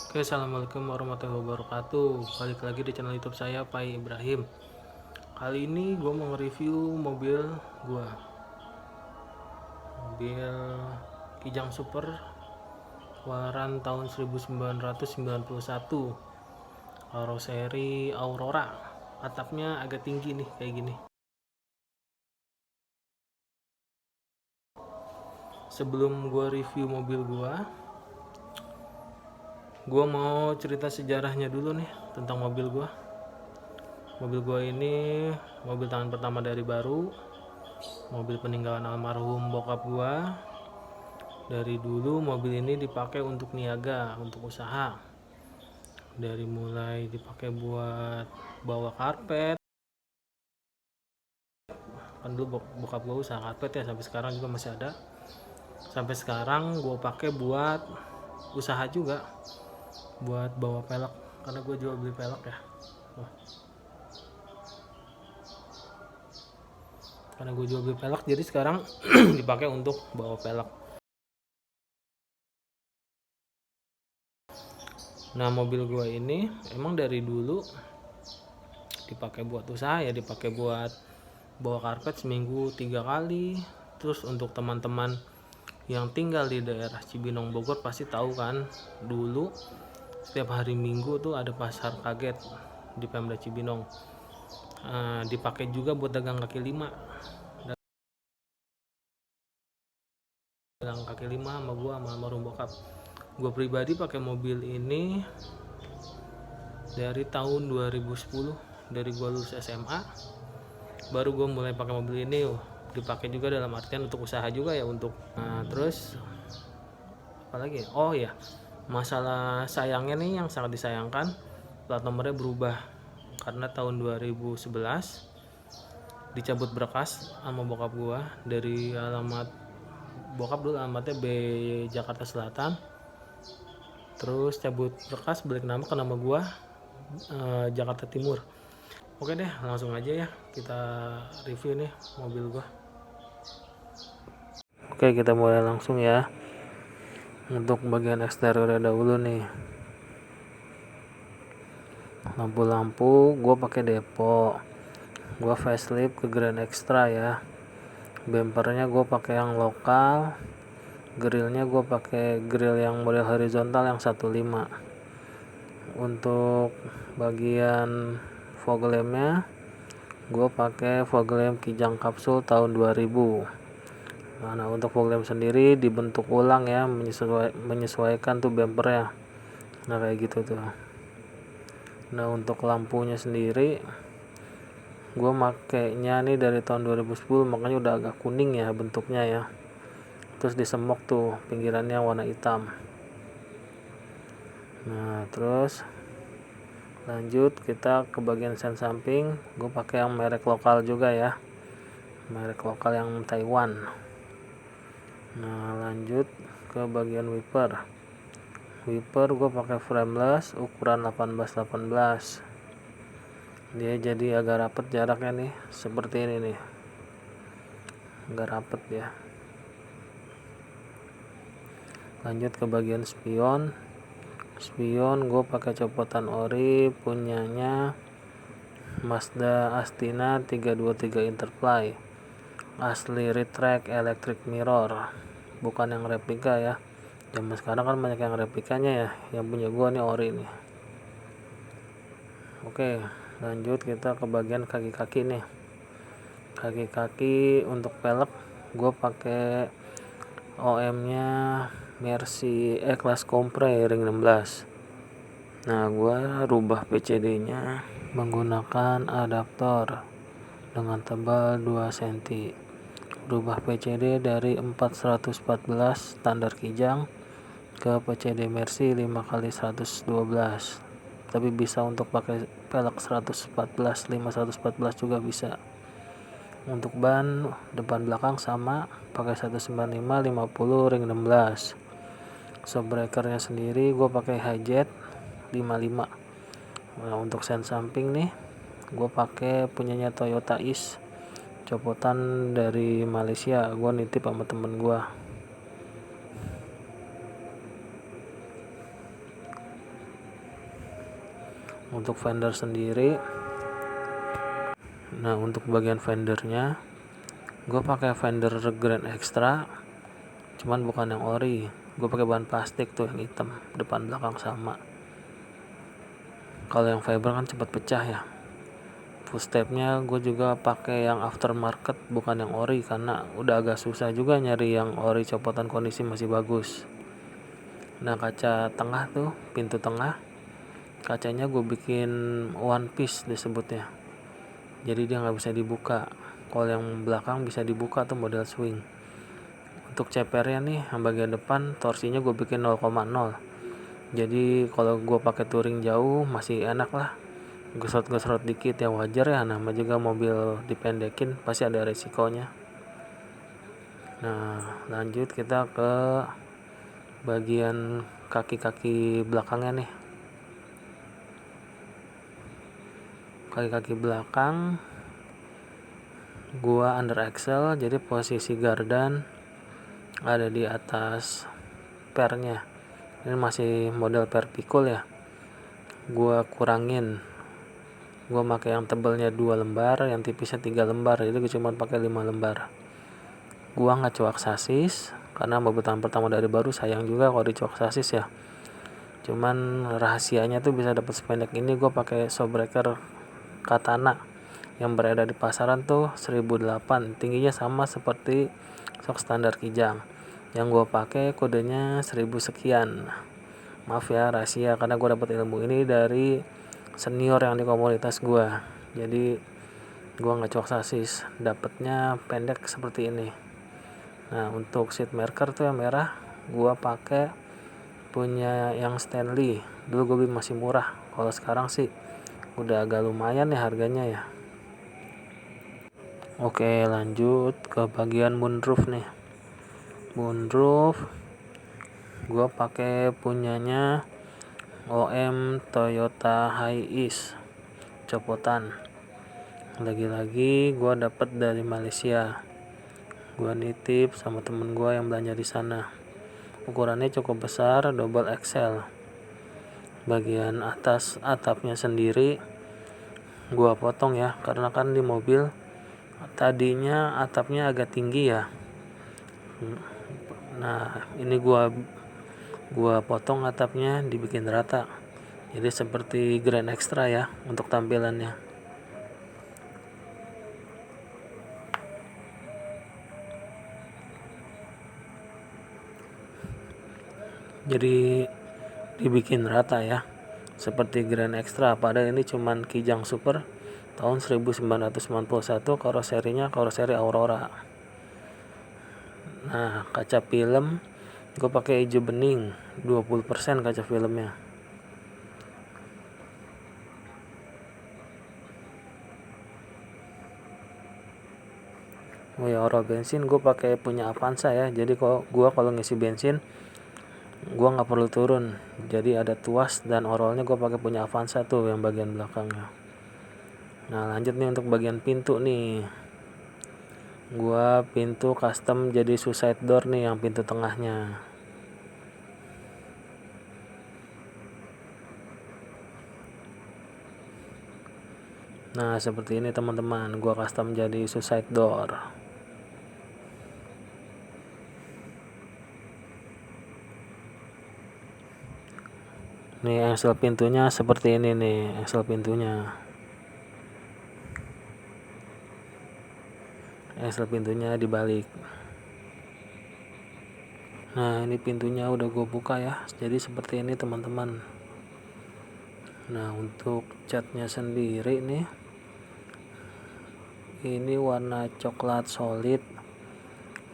Oke, assalamualaikum warahmatullahi wabarakatuh. Balik lagi di channel YouTube saya, Pai Ibrahim. Kali ini gue mau nge-review mobil gue, mobil Kijang Super keluaran tahun 1991, karoseri Aurora. Atapnya agak tinggi nih, kayak gini. Sebelum gue review mobil gue mau cerita sejarahnya dulu nih tentang mobil gue. Mobil gue ini mobil tangan pertama dari baru, mobil peninggalan almarhum bokap gue. Dari dulu mobil ini dipakai untuk niaga, untuk usaha. Dari mulai dipakai buat bawa karpet, kan dulu bokap gue usaha karpet ya, sampai sekarang juga masih ada. Sampai sekarang gue pakai buat usaha juga, buat bawa pelek, karena gue jual beli pelek ya. Karena gue jual beli pelek, jadi sekarang dipakai untuk bawa pelek. Nah, mobil gue ini emang dari dulu dipakai buat usaha ya, dipakai buat bawa karpet seminggu 3 kali. Terus untuk teman-teman yang tinggal di daerah Cibinong Bogor pasti tahu kan, dulu setiap hari Minggu tuh ada pasar kaget di Pemda Cibinong. Dipakai juga buat dagang kaki lima. Dagang kaki lima sama gua, sama almarhum bokap. Gue pribadi pakai mobil ini dari tahun 2010, dari gue lulus SMA baru gue mulai pakai mobil ini. Dipakai juga dalam artian untuk usaha juga ya, untuk terus apalagi, oh ya, masalah sayangnya nih, yang sangat disayangkan, plat nomornya berubah karena tahun 2011 dicabut berkas sama bokap gue. Dari alamat bokap dulu alamatnya B Jakarta Selatan, terus cabut berkas balik nama ke nama gue, Jakarta Timur. Oke deh, langsung aja ya kita review nih mobil gua. Oke, kita mulai langsung ya. Untuk bagian eksteriornya dahulu nih. Lampu-lampu gua pakai Depo. Gua facelift ke Grand Extra ya. Bempernya gua pakai yang lokal. Grillnya gua pakai grill yang model horizontal yang 15. Untuk bagian fog lampnya gue pakai fog lamp Kijang Kapsul tahun 2000. Nah, untuk fog lamp sendiri dibentuk ulang ya, menyesuaikan tuh bempernya. Nah, kayak gitu tuh. Nah, untuk lampunya sendiri gue makainya nih dari tahun 2010, makanya udah agak kuning ya bentuknya ya. Terus disemok tuh pinggirannya warna hitam. Nah, terus lanjut kita ke bagian sen samping. Gue pakai yang merek lokal juga ya, merek lokal yang Taiwan. Nah, lanjut ke bagian wiper gue pakai frameless ukuran 18-18. Dia jadi agak rapet jaraknya nih, seperti ini nih, agak rapet ya. Lanjut ke bagian spion gue pakai copotan ori punyanya Mazda Astina 323 Interfly, asli retract electric mirror, bukan yang replika ya. Zaman sekarang kan banyak yang replikanya ya, yang punya gua nih ori nih. Oke, lanjut kita ke bagian kaki-kaki nih. Kaki-kaki untuk pelek gua pakai OM nya Mercy E-Class Compre ring 16. Nah, gua rubah PCD nya menggunakan adaptor dengan tebal 2 cm. Rubah PCD dari 414 standar Kijang ke PCD Mercy 5x112. Tapi bisa untuk pakai pelek 114, 114 juga bisa. Untuk ban depan belakang sama, pakai 195 50 ring 16. Shockbreakernya sendiri gue pakai Hijet 55. Nah, untuk sen samping nih gue pakai punyanya Toyota Is, copotan dari Malaysia, gue nitip sama temen gue. untuk fender sendiri. Nah, untuk bagian fendernya gue pakai fender Grand Extra, cuman bukan yang ori. Gue pakai bahan plastik tuh yang hitam, depan belakang sama. Kalau yang fiber kan cepat pecah ya. Footstepnya gue juga pakai yang aftermarket, bukan yang ori, karena udah agak susah juga nyari yang ori copotan kondisi masih bagus. Nah, kaca tengah tuh, pintu tengah, kacanya gue bikin one piece disebutnya, jadi dia nggak bisa dibuka. Kalau yang belakang bisa dibuka tuh, model swing. Untuk cepernya nih, yang bagian depan torsinya gue bikin 0,0, jadi kalau gue pakai touring jauh masih enak lah, gesrot-gesrot dikit ya wajar ya, nama juga mobil dipendekin pasti ada resikonya. Nah, lanjut kita ke bagian kaki-kaki belakangnya nih. Kaki-kaki belakang gua under axle, jadi posisi gardan ada di atas pernya. Ini masih model per pikul ya, gua kurangin. Gua pakai yang tebalnya 2 lembar, yang tipisnya 3 lembar, jadi gue cuma pakai 5 lembar. Gua nggak coak sasis karena mobil tahun pertama dari baru, sayang juga kalau dicoak sasis ya. Cuman rahasianya tuh bisa dapat sependek ini, gue pakai showbreaker Katana yang beredar di pasaran tuh 1008, tingginya sama seperti shock standar Kijang. Yang gue pakai kodenya 1000 sekian. Maaf ya rahasia, karena gue dapat ilmu ini dari senior yang di komunitas gue. Jadi gue nggak coak sasis, dapatnya pendek seperti ini. Nah, untuk seat marker tuh yang merah gue pakai punya yang Stanley. Dulu gue beli masih murah, kalau sekarang sih udah agak lumayan ya harganya ya. Oke, lanjut ke bagian moonroof nih. Moonroof gue pakai punyanya OM Toyota Hiace copotan. Lagi-lagi gue dapet dari Malaysia. Gue nitip sama temen gue yang belanja di sana. Ukurannya cukup besar, double XL. Bagian atas atapnya sendiri gua potong ya, karena kan di mobil tadinya atapnya agak tinggi ya. Nah, ini gua potong atapnya, dibikin rata, jadi seperti Grand Extra ya untuk tampilannya. Jadi dibikin rata ya seperti Grand Extra, padahal ini cuman Kijang Super tahun 1991, karoseri Aurora. Nah, kaca film gue pakai hijau bening, 20% kaca filmnya. Oh ya, oro bensin gue pakai punya Avanza ya, jadi kalau ngisi bensin gue nggak perlu turun, jadi ada tuas dan orolnya gue pakai punya Avanza tuh yang bagian belakangnya. Nah, lanjut nih untuk bagian pintu nih, gue pintu custom jadi suicide door nih, yang pintu tengahnya. Nah, seperti ini teman-teman, gue custom jadi suicide door. Nih engsel pintunya seperti ini nih, engsel pintunya. Engsel pintunya dibalik. Nah, ini pintunya udah gue buka ya, jadi seperti ini teman-teman. Nah, untuk catnya sendiri nih, ini warna coklat solid.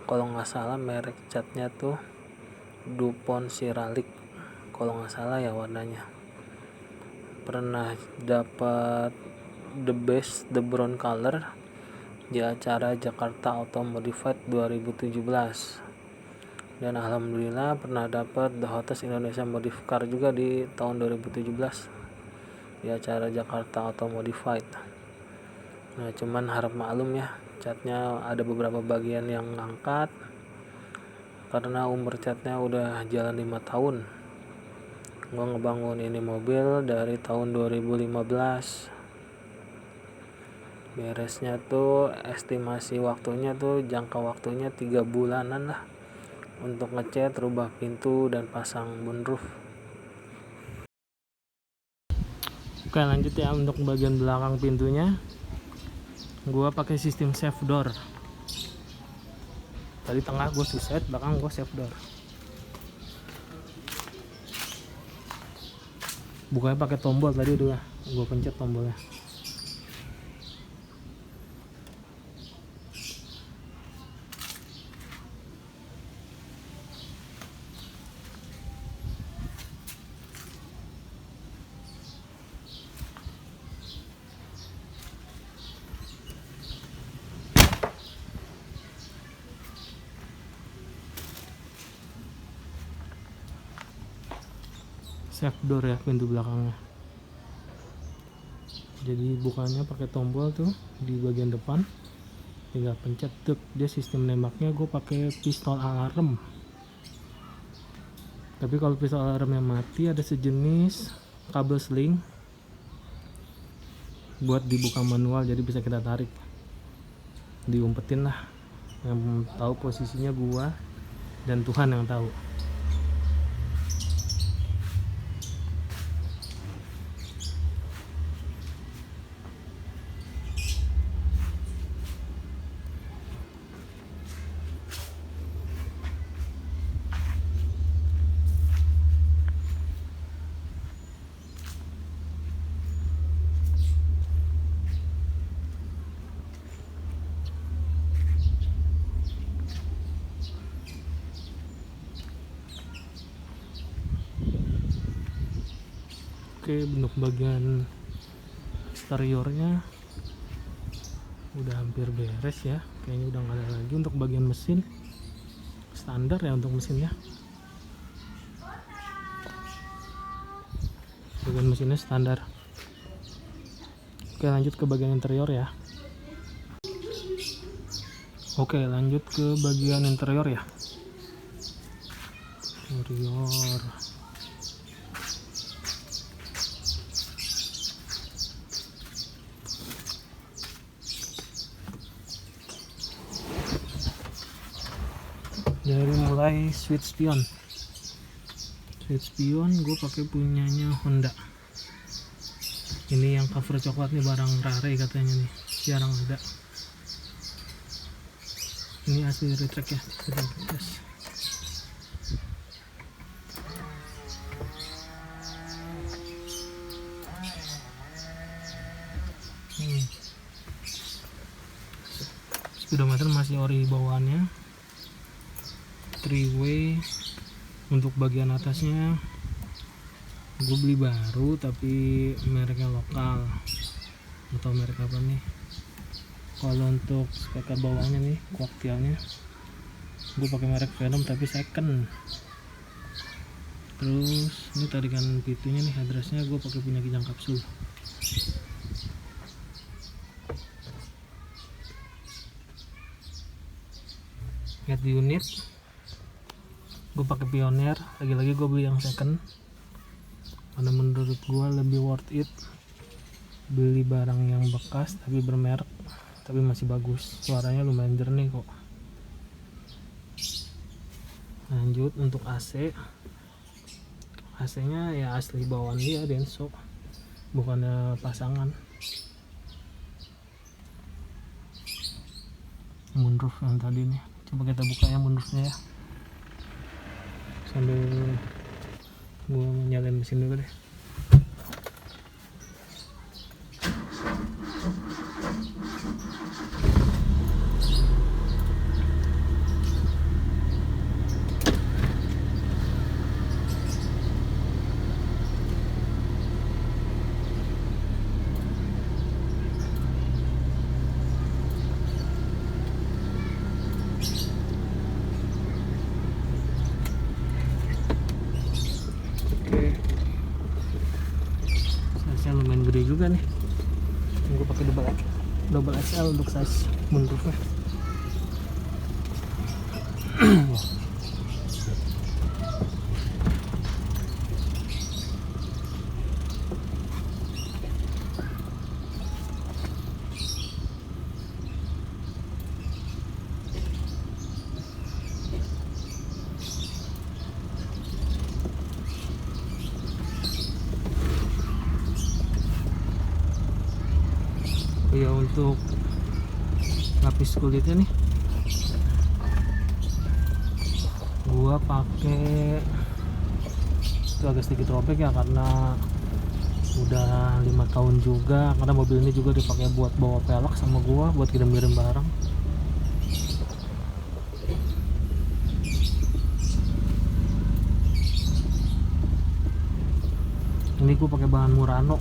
Kalau nggak salah merek catnya tuh Dupont Ceralic, kalau nggak salah ya warnanya. Pernah dapat the best the brown color di acara Jakarta Auto Modified 2017, dan alhamdulillah pernah dapat the hottest Indonesia Modif Car juga di tahun 2017 di acara Jakarta Auto Modified. Nah, cuman harap maklum ya, catnya ada beberapa bagian yang ngangkat karena umur catnya udah jalan 5 tahun. Gue ngebangun ini mobil dari tahun 2015. Beresnya tuh estimasi waktunya tuh jangka waktunya 3 bulanan lah untuk ngecat, rubah pintu, dan pasang moonroof. Oke, lanjut ya. Untuk bagian belakang pintunya gua pakai sistem safe door. Tadi tengah gue suset, belakang gue safe door. Bukanya pakai tombol, tadi udah gue pencet tombolnya. Safe door ya pintu belakangnya. Jadi bukanya pakai tombol tuh di bagian depan, tinggal pencet tuh. Dia sistem nembaknya gue pakai pistol alarm. Tapi kalau pistol alarmnya mati ada sejenis kabel sling buat dibuka manual, jadi bisa kita tarik, diumpetin lah. Yang tahu posisinya gua dan Tuhan yang tahu. Oke, bentuk bagian eksteriornya udah hampir beres ya, kayaknya udah nggak ada lagi. Untuk bagian mesin standar ya, untuk mesinnya bagian mesinnya standar. Oke, lanjut ke bagian interior ya. Oke, lanjut ke bagian interior ya. Interior dari mulai switch spion gue pakai punyanya Honda. Ini yang cover coklat nih, barang rare katanya nih, jarang ada. Ini asli retract ya, tes. Speedometer masih ori bawaannya, 3-way. Untuk bagian atasnya gue beli baru tapi mereknya lokal, atau merek apa nih. Kalau untuk speaker bawahnya nih, koaksialnya gue pakai merek Venom tapi second. Terus ini tarikan pintunya nih, headrestnya gue pakai punya Kijang Kapsul. Head unit gue pakai Pioneer, lagi-lagi gue beli yang second karena menurut gue lebih worth it beli barang yang bekas tapi bermerek tapi masih bagus, suaranya lumayan jernih kok. Lanjut untuk AC nya ya asli bawaan dia, Denso, bukannya pasangan. Moonroof yang tadi nih, coba kita buka ya moonroofnya ya, sambil gua nyalain mesin dulu deh. Lumayan gede juga nih. Gue pakai double XL untuk size moonroofnya. Ya untuk lapis kulitnya nih gua pakai itu agak sedikit robek ya, karena udah 5 tahun juga, karena mobil ini juga dipakai buat bawa pelak sama gua buat kirim-kirim barang. Ini gua pakai bahan Murano.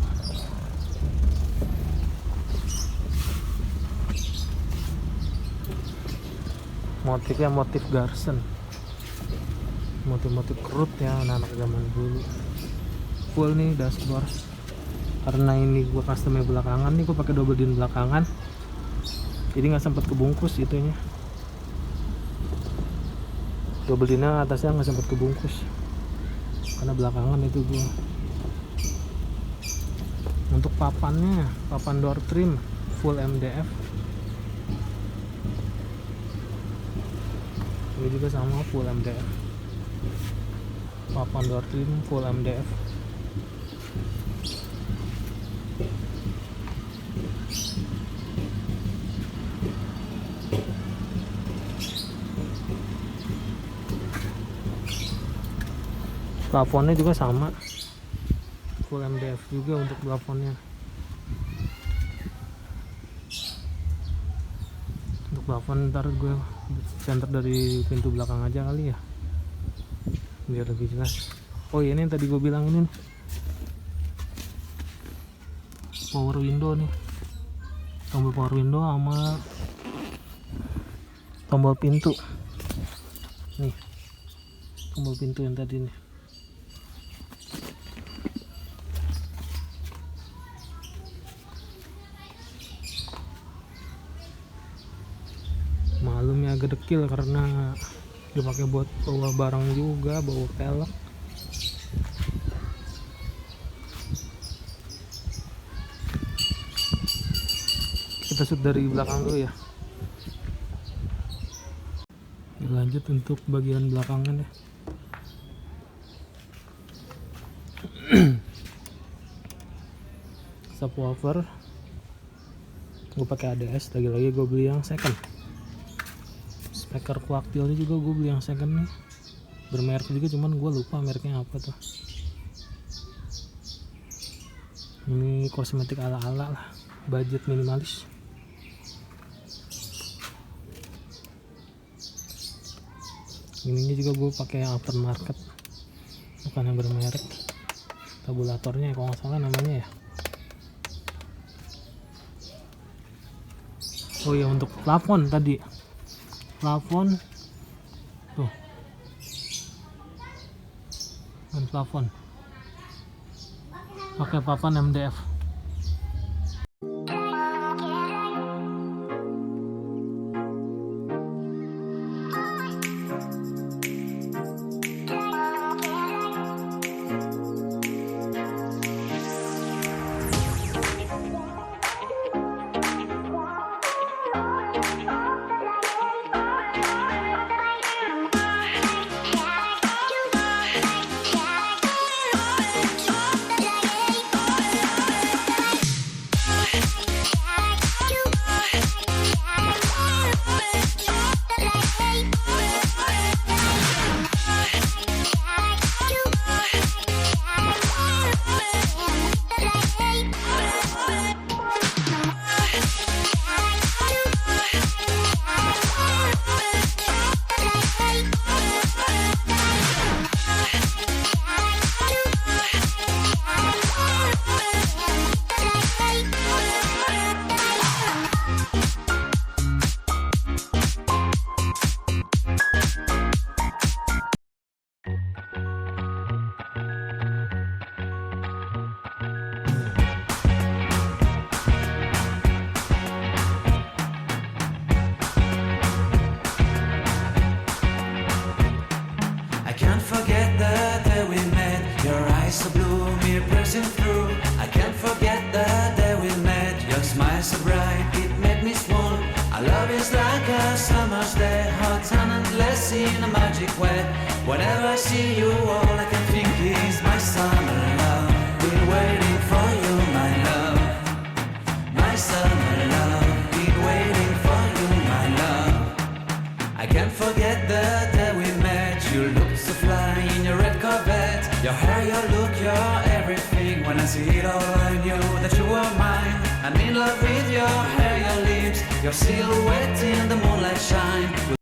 Motifnya motif Garsen, motif-motif kerut ya anak-anak zaman dulu. Full nih dashboard, karena ini gua customnya belakangan nih, gua pakai double din belakangan, jadi nggak sempat kebungkus itunya. Double dinnya atasnya nggak sempat kebungkus karena belakangan itu gua. Untuk papannya, papan door trim full MDF. Ini juga sama full MDF. Papan door trim full MDF. Plafonnya juga sama, full MDF juga untuk plafonnya. Untuk plafon ntar gue center dari pintu belakang aja kali ya, biar lebih jelas. Oh ini yang tadi gue bilang ini nih, power window nih, tombol power window sama tombol pintu nih, tombol pintu yang tadi nih. Malumnya agak dekil karena dipakai buat bawa barang juga, bawa pelek. Kita shoot dari belakang dulu ya. Lanjut untuk bagian belakangan ya. Subwoofer gue pakai ADS, lagi-lagi gue beli yang second. Speaker coaxialnya juga gue beli yang second nih, bermerek juga, cuman gue lupa mereknya apa tuh. Ini kosmetik ala-ala lah, budget minimalis. Ininya juga gue pakai yang aftermarket, bukan yang bermerek. Tabulatornya kalau nggak salah namanya ya. Oh ya, untuk plafon tadi, plafon tuh, dan plafon pakai papan MDF. So blue, me piercing through. I can't forget the day we met. Your smile so bright, it made me swoon. Our love is like a summer's day, hot and endless in a magic way. Whenever I see you, all I can think is my summer love. Been waiting for you, my love, my summer love. Your hair, your look, your everything. When I see it all, I knew that you were mine. I'm in love with your hair, your lips, your silhouette in the moonlight shine.